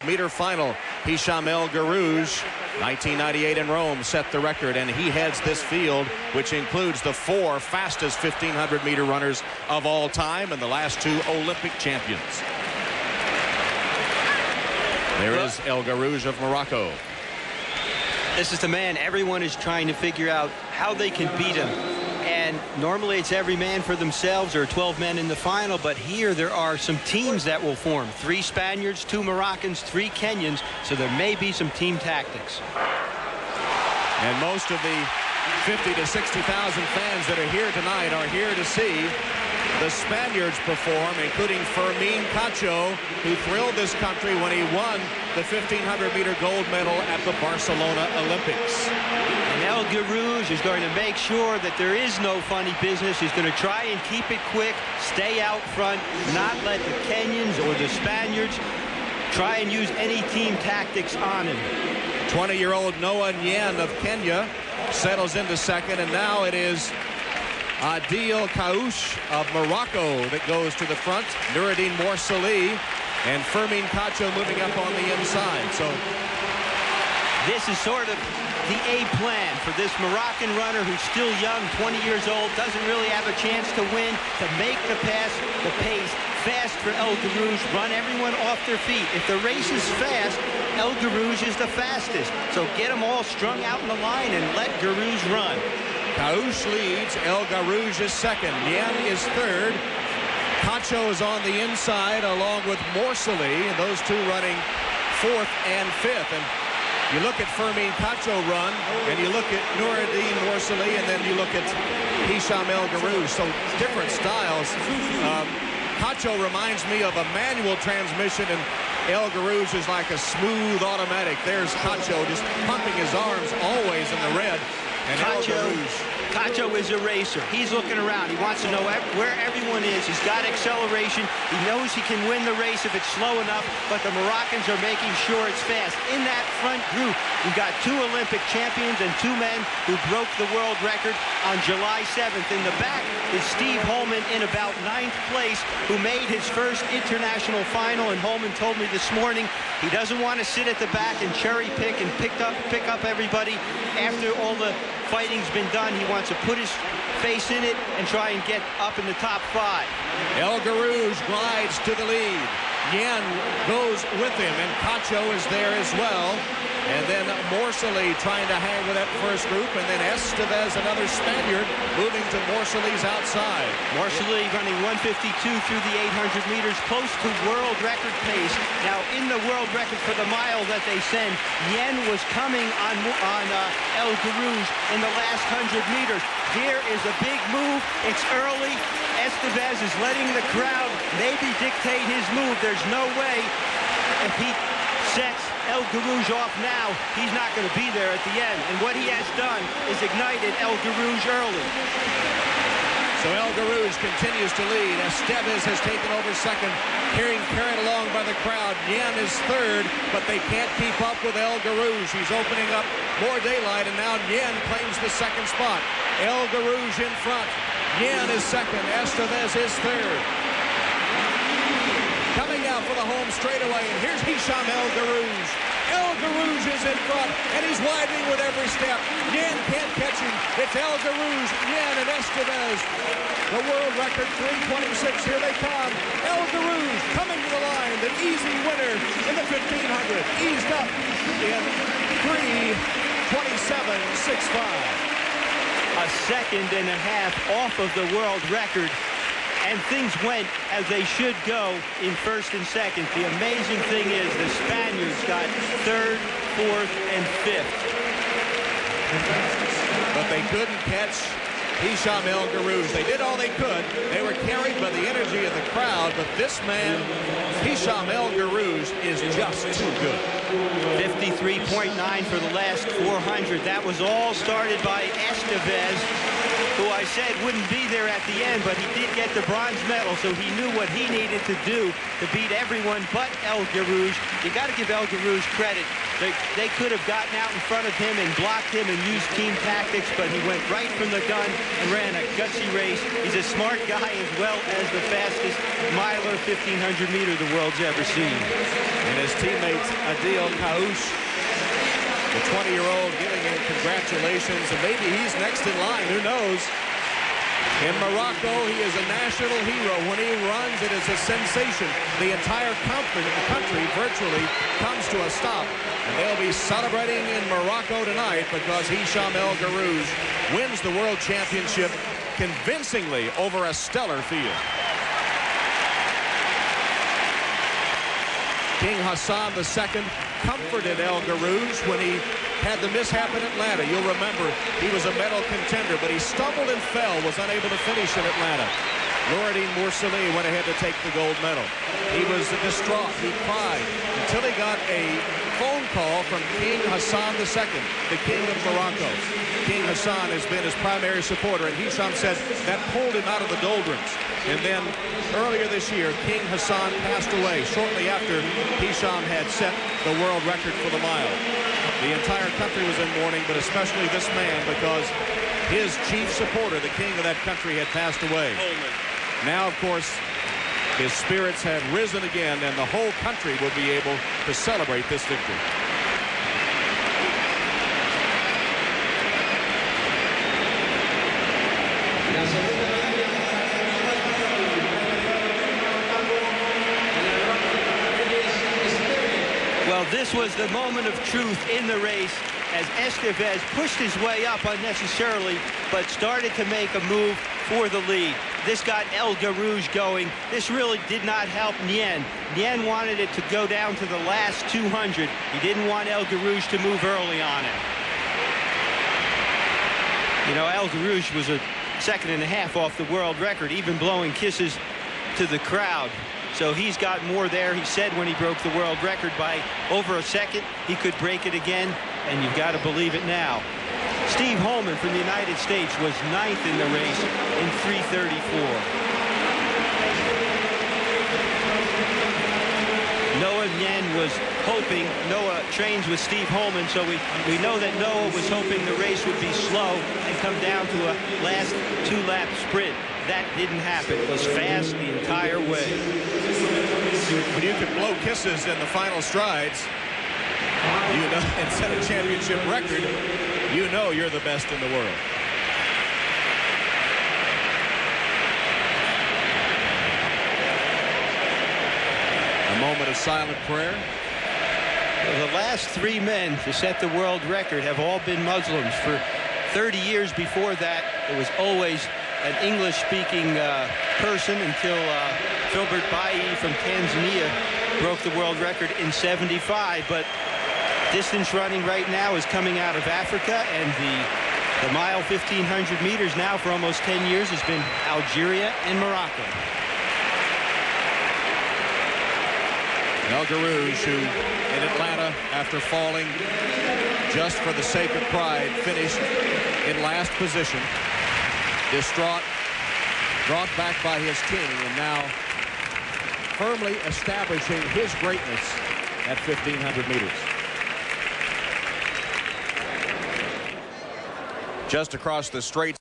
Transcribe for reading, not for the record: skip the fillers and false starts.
meter final. Hicham El Guerrouj, 1998 in Rome, set the record, and he heads this field, which includes the 4 fastest 1,500 meter runners of all time and the last 2 Olympic champions. There is El Guerrouj of Morocco. This is the man everyone is trying to figure out how they can beat him. And normally it's every man for themselves, or 12 men in the final, but here there are some teams that will form. 3 Spaniards, 2 Moroccans, 3 Kenyans, so there may be some team tactics. And most of the 50 to 60,000 fans that are here tonight are here to see the Spaniards perform, including Fermin Cacho, who thrilled this country when he won the 1,500 meter gold medal at the Barcelona Olympics. And El Guerrouj is going to make sure that there is no funny business. He's going to try and keep it quick, stay out front, not let the Kenyans or the Spaniards try and use any team tactics on him. 20-year-old Noah Nyen of Kenya settles into second, and now it is Adil Kaouch of Morocco that goes to the front. Noureddin Morsali and Fermin Cacho moving up on the inside. So this is sort of the A plan for this Moroccan runner who's still young, 20 years old, doesn't really have a chance to win, to make the pass, the pace fast for El Guerrouj, run everyone off their feet. If the race is fast, El Guerrouj is the fastest. So get them all strung out in the line and let Guerrouj run. Kaouch leads, El Guerrouj is second, Nyen is third. Cacho is on the inside along with Morsali, and those 2 running 4th and 5th. And you look at Fermin Cacho run, and you look at Noureddin Morsali, and then you look at Hicham El Guerrouj. So different styles. Cacho reminds me of a manual transmission, and El Guerrouj is like a smooth automatic. There's Cacho just pumping his arms always in the red. And Cacho is a racer. He's looking around. He wants to know where everyone is. He's got acceleration. He knows he can win the race if it's slow enough, but the Moroccans are making sure it's fast. In that front group, we've got 2 Olympic champions and 2 men who broke the world record on July 7th. In the back is Steve Holman in about 9th place, who made his first international final, and Holman told me this morning he doesn't want to sit at the back and cherry pick and pick up everybody. After all the fighting's been done, he wants to put his face in it and try and get up in the top 5. El Guerrouj glides to the lead. Nyen goes with him, and Cacho is there as well. And then Morsali trying to hang with that first group, and then Estevez, another Spaniard, moving to Morsali's outside. Morsali running 152 through the 800 meters, close to world record pace. Now, in the world record for the mile that they send, Nyen was coming on El Guerrouj in the last 100 meters. Here is a big move. It's early. Estevez is letting the crowd maybe dictate his move. There's no way if he sets El Guerrouj off now, he's not going to be there at the end. And what he has done is ignited El Guerrouj early. So El Guerrouj continues to lead. Estevez has taken over second, carried along by the crowd. Nyen is third, but they can't keep up with El Guerrouj. He's opening up more daylight, and now Nyen claims the second spot. El Guerrouj in front. Nyen is second. Estevez is third. Coming out for the home straightaway, and here's Hicham El Guerrouj. El Guerrouj is in front, and he's widening with every step. Nyen can't catch him. It's El Guerrouj, Nyen, and Estevez. The world record, 3:26. Here they come. El Guerrouj coming to the line, the easy winner in the 1,500. Eased up in 3:27.65. A second and a half off of the world record. And things went as they should go in first and second. The amazing thing is the Spaniards got 3rd, 4th, and 5th. But they couldn't catch Hicham El Guerrouj. They did all they could. They were carried by the energy of the crowd, but this man, Hicham El Guerrouj, is just too good. 53.9 for the last 400. That was all started by Estevez, who I said wouldn't be there at the end, but he did get the bronze medal, so he knew what he needed to do to beat everyone but El Guerrouj. You got to give El Guerrouj credit. They could have gotten out in front of him and blocked him and used team tactics, but he went right from the gun and ran a gutsy race. He's a smart guy as well as the fastest miler 1,500 meter the world's ever seen. And his teammate Adil Kaouch, the 20-year-old, giving him congratulations, and maybe he's next in line, who knows. In Morocco, he is a national hero. When he runs, it is a sensation. The entire country virtually comes to a stop. And they'll be celebrating in Morocco tonight because Hicham El Guerrouj wins the World Championship convincingly over a stellar field. King Hassan II comforted El Guerrouj when he had the mishap in Atlanta. You'll remember he was a medal contender, but he stumbled and fell, was unable to finish in Atlanta. Noureddin Moursali went ahead to take the gold medal. He was distraught. He cried until he got a phone call from King Hassan II, the king of Morocco. King Hassan has been his primary supporter, and Hicham said that pulled him out of the doldrums. And then earlier this year, King Hassan passed away shortly after Hicham had set the world record for the mile. The entire country was in mourning, but especially this man, because his chief supporter, the king of that country, had passed away. Now, of course, his spirits have risen again, and the whole country will be able to celebrate this victory. Well, this was the moment of truth in the race as Estevez pushed his way up unnecessarily, but started to make a move for the lead. This got El Guerrouj going. This really did not help Nien. Nien wanted it to go down to the last 200. He didn't want El Guerrouj to move early on him. You know, El Guerrouj was a second and a half off the world record, even blowing kisses to the crowd. So he's got more there. He said when he broke the world record by over a second, he could break it again, and you've got to believe it now. Steve Holman from the United States was 9th in the race in 3:34. Noah Nien was hoping. Noah trains with Steve Holman, so we know that Noah was hoping the race would be slow and come down to a last 2-lap sprint. That didn't happen. It was fast the entire way. When you can blow kisses in the final strides, you know, and set a championship record, you know you're the best in the world. A moment of silent prayer. Well, the last 3 men to set the world record have all been Muslims. For 30 years before that, it was always an English-speaking person until Filbert Bayi from Tanzania broke the world record in '75. But distance running right now is coming out of Africa, and the mile 1,500 meters now for almost 10 years has been Algeria and Morocco. El Guerrouj, who in Atlanta, after falling just for the sake of pride, finished in last position. Distraught, brought back by his king, and now firmly establishing his greatness at 1,500 meters. Just across the straight